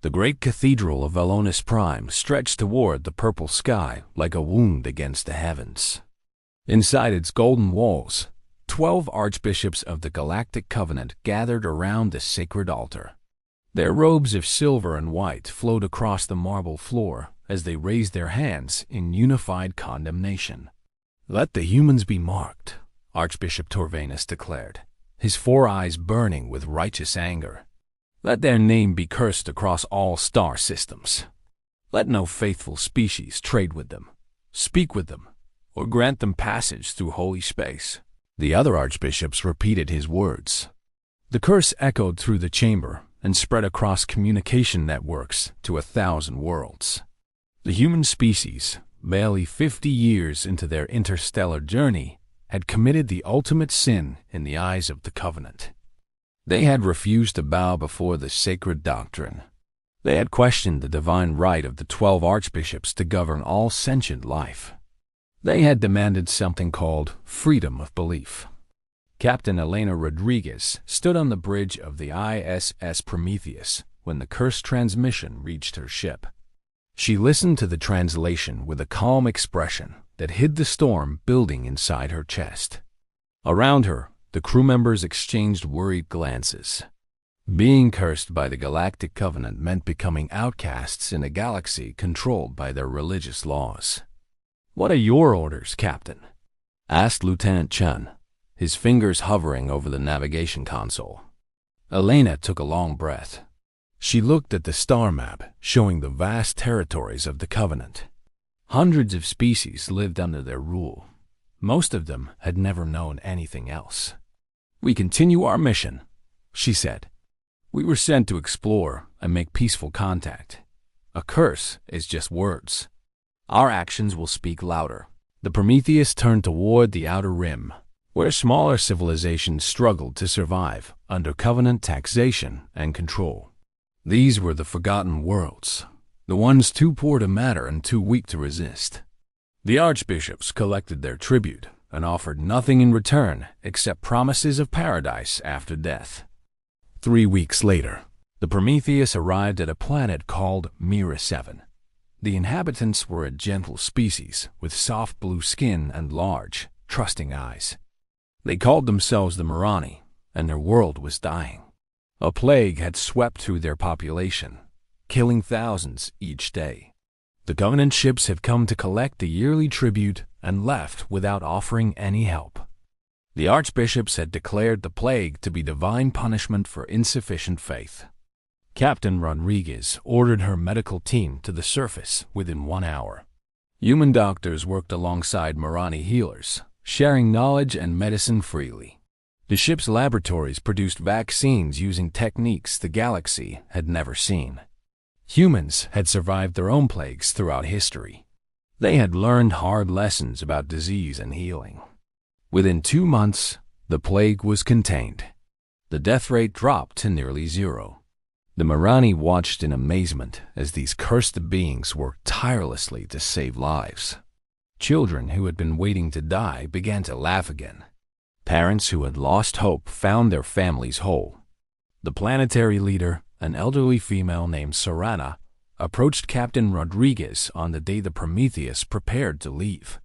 The great cathedral of Velonis Prime stretched toward the purple sky like a wound against the heavens. Inside its golden walls, 12 archbishops of the Galactic Covenant gathered around the sacred altar. Their robes of silver and white flowed across the marble floor as they raised their hands in unified condemnation. "Let the humans be marked," Archbishop Torvanus declared, his 4 eyes burning with righteous anger. "Let their name be cursed across all star systems. Let no faithful species trade with them, speak with them, or grant them passage through holy space." The other archbishops repeated his words. The curse echoed through the chamber and spread across communication networks to 1,000 worlds. The human species, barely 50 years into their interstellar journey, had committed the ultimate sin in the eyes of the Covenant. They had refused to bow before the sacred doctrine. They had questioned the divine right of the 12 archbishops to govern all sentient life. They had demanded something called freedom of belief. Captain Elena Rodriguez stood on the bridge of the ISS Prometheus when the cursed transmission reached her ship. She listened to the translation with a calm expression that hid the storm building inside her chest. Around her, the crew members exchanged worried glances. Being cursed by the Galactic Covenant meant becoming outcasts in a galaxy controlled by their religious laws. "What are your orders, Captain?" asked Lieutenant Chun, his fingers hovering over the navigation console. Elena took a long breath. She looked at the star map showing the vast territories of the Covenant. Hundreds of species lived under their rule. Most of them had never known anything else. "We continue our mission," she said. "We were sent to explore and make peaceful contact. A curse is just words. Our actions will speak louder." The Prometheus turned toward the outer rim, where smaller civilizations struggled to survive under Covenant taxation and control. These were the forgotten worlds, the ones too poor to matter and too weak to resist. The archbishops collected their tribute and offered nothing in return except promises of paradise after death. 3 weeks later, the Prometheus arrived at a planet called Mira 7. The inhabitants were a gentle species with soft blue skin and large, trusting eyes. They called themselves the Mirani, and their world was dying. A plague had swept through their population, killing thousands each day. The Covenant ships had come to collect the yearly tribute and left without offering any help. The archbishops had declared the plague to be divine punishment for insufficient faith. Captain Rodriguez ordered her medical team to the surface within 1 hour. Human doctors worked alongside Mirani healers, sharing knowledge and medicine freely. The ship's laboratories produced vaccines using techniques the galaxy had never seen. Humans had survived their own plagues throughout history. They had learned hard lessons about disease and healing. Within 2 months, the plague was contained. The death rate dropped to nearly 0. The Mirani watched in amazement as these cursed beings worked tirelessly to save lives. Children who had been waiting to die began to laugh again. Parents who had lost hope found their families whole. The planetary leader, an elderly female named Sorana, approached Captain Rodriguez on the day the Prometheus prepared to leave.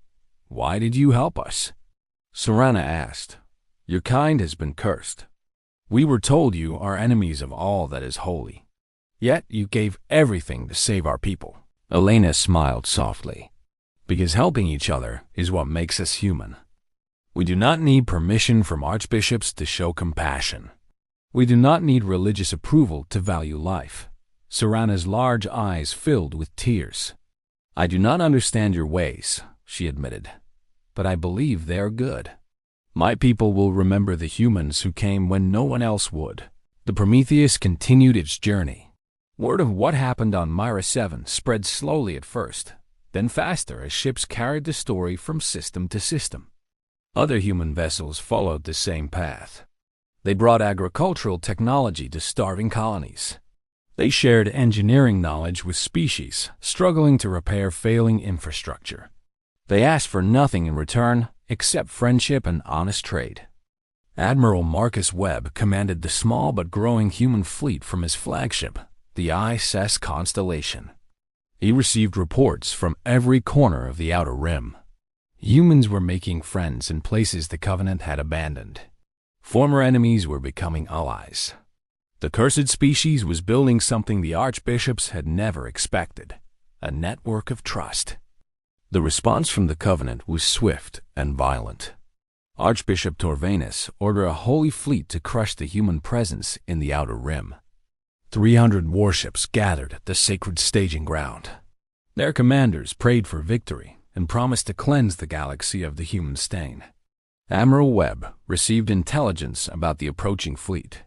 "Why did you help us?" Sorana asked. "Your kind has been cursed. We were told you are enemies of all that is holy. Yet you gave everything to save our people." Elena smiled softly. "Because helping each other is what makes us human. We do not need permission from archbishops to show compassion. We do not need religious approval to value life." Sorana's large eyes filled with tears. "I do not understand your ways," she admitted, "but I believe they are good. My people will remember the humans who came when no one else would." The Prometheus continued its journey. Word of what happened on Mira 7 spread slowly at first, then faster as ships carried the story from system to system. Other human vessels followed the same path. They brought agricultural technology to starving colonies. They shared engineering knowledge with species struggling to repair failing infrastructure. They asked for nothing in return except friendship and honest trade. Admiral Marcus Webb commanded the small but growing human fleet from his flagship, the ISS Constellation. He received reports from every corner of the Outer Rim. Humans were making friends in places the Covenant had abandoned. Former enemies were becoming allies. The cursed species was building something the Archbishops had never expected, a network of trust. The response from the Covenant was swift and violent. Archbishop Torvanus ordered a holy fleet to crush the human presence in the Outer Rim. 300 warships gathered at the sacred staging ground. Their commanders prayed for victory and promised to cleanse the galaxy of the human stain. Admiral Webb received intelligence about the approaching fleet.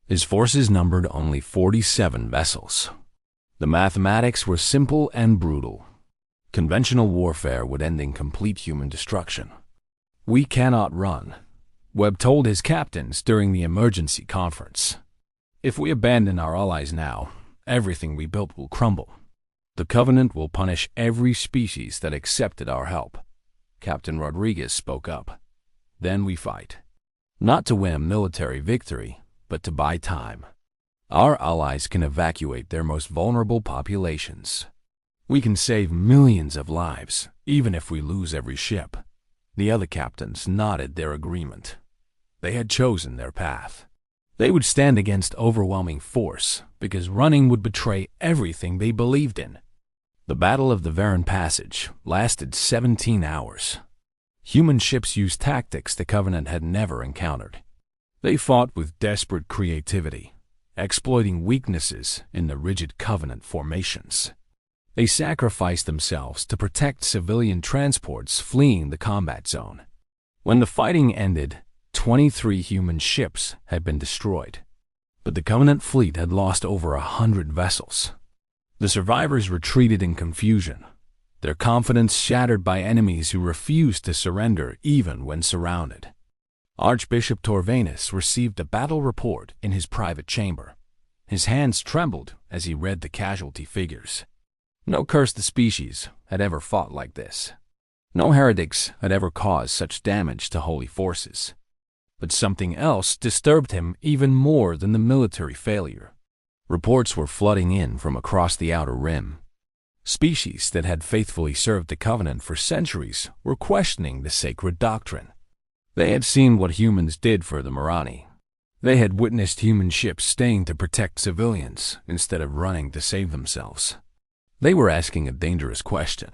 His forces numbered only 47 vessels. The mathematics were simple and brutal. Conventional warfare would end in complete human destruction. "We cannot run," Webb told his captains during the emergency conference. "If we abandon our allies now, everything we built will crumble. The Covenant will punish every species that accepted our help." Captain Rodriguez spoke up. "Then we fight. Not to win military victory, but to buy time. Our allies can evacuate their most vulnerable populations. We can save millions of lives, even if we lose every ship." The other captains nodded their agreement. They had chosen their path. They would stand against overwhelming force because running would betray everything they believed in. The Battle of the Varan Passage lasted 17 hours. Human ships used tactics the Covenant had never encountered. They fought with desperate creativity, exploiting weaknesses in the rigid Covenant formations. They sacrificed themselves to protect civilian transports fleeing the combat zone. When the fighting ended, 23 human ships had been destroyed, but the Covenant fleet had lost over 100 vessels. The survivors retreated in confusion, their confidence shattered by enemies who refused to surrender even when surrounded. Archbishop Torvanus received a battle report in his private chamber. His hands trembled as he read the casualty figures. No cursed species had ever fought like this. No heretics had ever caused such damage to holy forces. But something else disturbed him even more than the military failure. Reports were flooding in from across the Outer Rim. Species that had faithfully served the Covenant for centuries were questioning the sacred doctrine. They had seen what humans did for the Marani. They had witnessed human ships staying to protect civilians instead of running to save themselves. They were asking a dangerous question.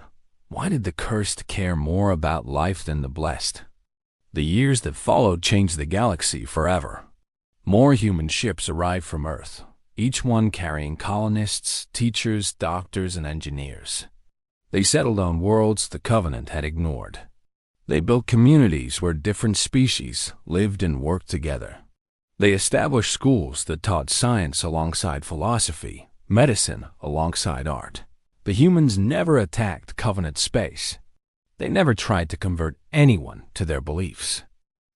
Why did the cursed care more about life than the blessed? The years that followed changed the galaxy forever. More human ships arrived from Earth, each one carrying colonists, teachers, doctors, and engineers. They settled on worlds the Covenant had ignored. They built communities where different species lived and worked together. They established schools that taught science alongside philosophy, medicine alongside art. The humans never attacked Covenant space. They never tried to convert anyone to their beliefs.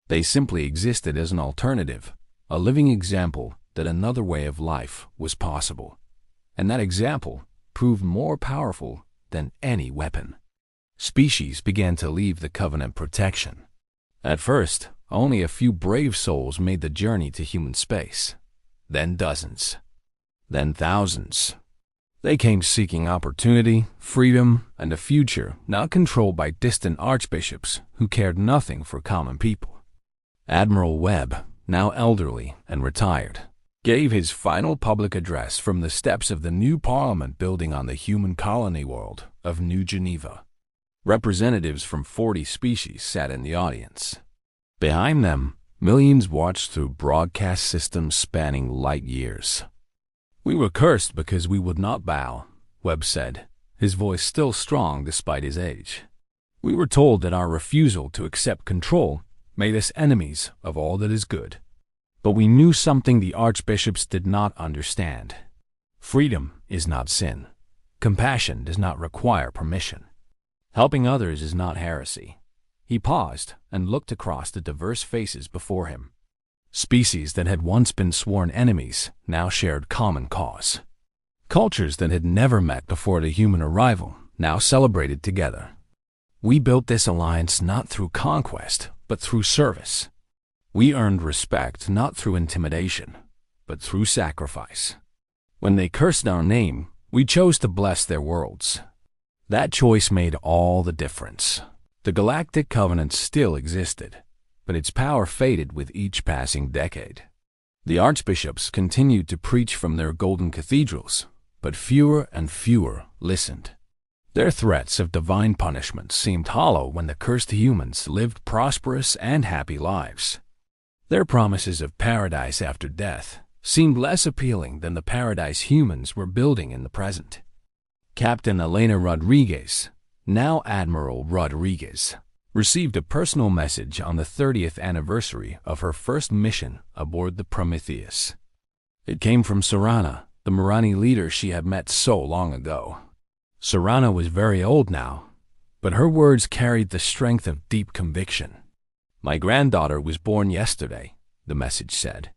They simply existed as an alternative, a living example that another way of life was possible. And that example proved more powerful than any weapon. Species began to leave the Covenant protection. At first, only a few brave souls made the journey to human space. Then dozens. Then thousands. They came seeking opportunity, freedom, and a future not controlled by distant archbishops who cared nothing for common people. Admiral Webb, now elderly and retired, gave his final public address from the steps of the new Parliament building on the human colony world of New Geneva. Representatives from 40 species sat in the audience. Behind them, millions watched through broadcast systems spanning light years. "We were cursed because we would not bow," Webb said, his voice still strong despite his age. "We were told that our refusal to accept control made us enemies of all that is good. But we knew something the archbishops did not understand. Freedom is not sin. Compassion does not require permission. Helping others is not heresy." He paused and looked across the diverse faces before him. Species that had once been sworn enemies now shared common cause. Cultures that had never met before the human arrival now celebrated together. "We built this alliance not through conquest, but through service. We earned respect not through intimidation, but through sacrifice. When they cursed our name, we chose to bless their worlds. That choice made all the difference. The Galactic Covenant still existed, but its power faded with each passing decade. The Archbishops continued to preach from their golden cathedrals, but fewer and fewer listened. Their threats of divine punishment seemed hollow when the cursed humans lived prosperous and happy lives. Their promises of paradise after death seemed less appealing than the paradise humans were building in the present. Captain Elena Rodriguez, now Admiral Rodriguez, received a personal message on the 30th anniversary of her first mission aboard the Prometheus. It came from Serana, the Marani leader she had met so long ago. Serana was very old now, but her words carried the strength of deep conviction. "My granddaughter was born yesterday," the message said.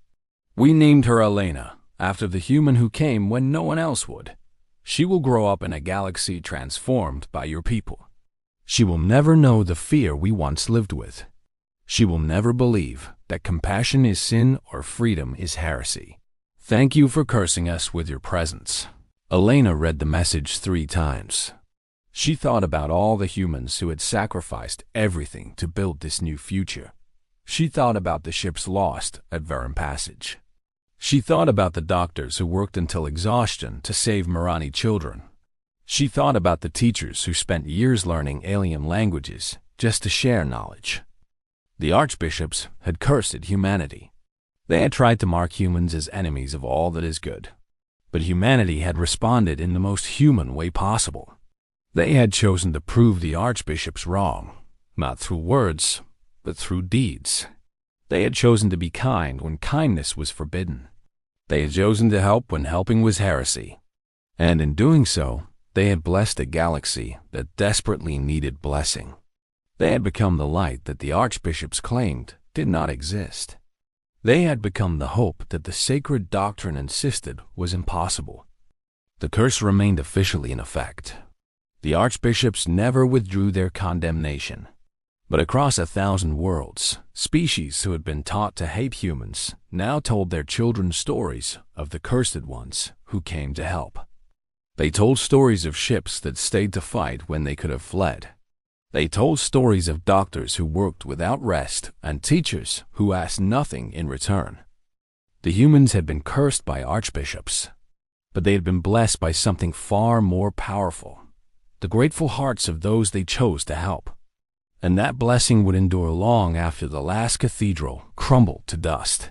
"We named her Elena, after the human who came when no one else would. She will grow up in a galaxy transformed by your people. She will never know the fear we once lived with. She will never believe that compassion is sin or freedom is heresy. Thank you for cursing us with your presence." Elena read the message 3 times. She thought about all the humans who had sacrificed everything to build this new future. She thought about the ships lost at Verum Passage. She thought about the doctors who worked until exhaustion to save Marani children. She thought about the teachers who spent years learning alien languages just to share knowledge. The Archbishops had cursed humanity. They had tried to mark humans as enemies of all that is good. But humanity had responded in the most human way possible. They had chosen to prove the Archbishops wrong, not through words, but through deeds. They had chosen to be kind when kindness was forbidden. They had chosen to help when helping was heresy. And in doing so, they had blessed a galaxy that desperately needed blessing. They had become the light that the Archbishops claimed did not exist. They had become the hope that the sacred doctrine insisted was impossible. The curse remained officially in effect. The Archbishops never withdrew their condemnation. But across 1,000 worlds, species who had been taught to hate humans now told their children stories of the cursed ones who came to help. They told stories of ships that stayed to fight when they could have fled. They told stories of doctors who worked without rest and teachers who asked nothing in return. The humans had been cursed by Archbishops, but they had been blessed by something far more powerful, the grateful hearts of those they chose to help. And that blessing would endure long after the last cathedral crumbled to dust.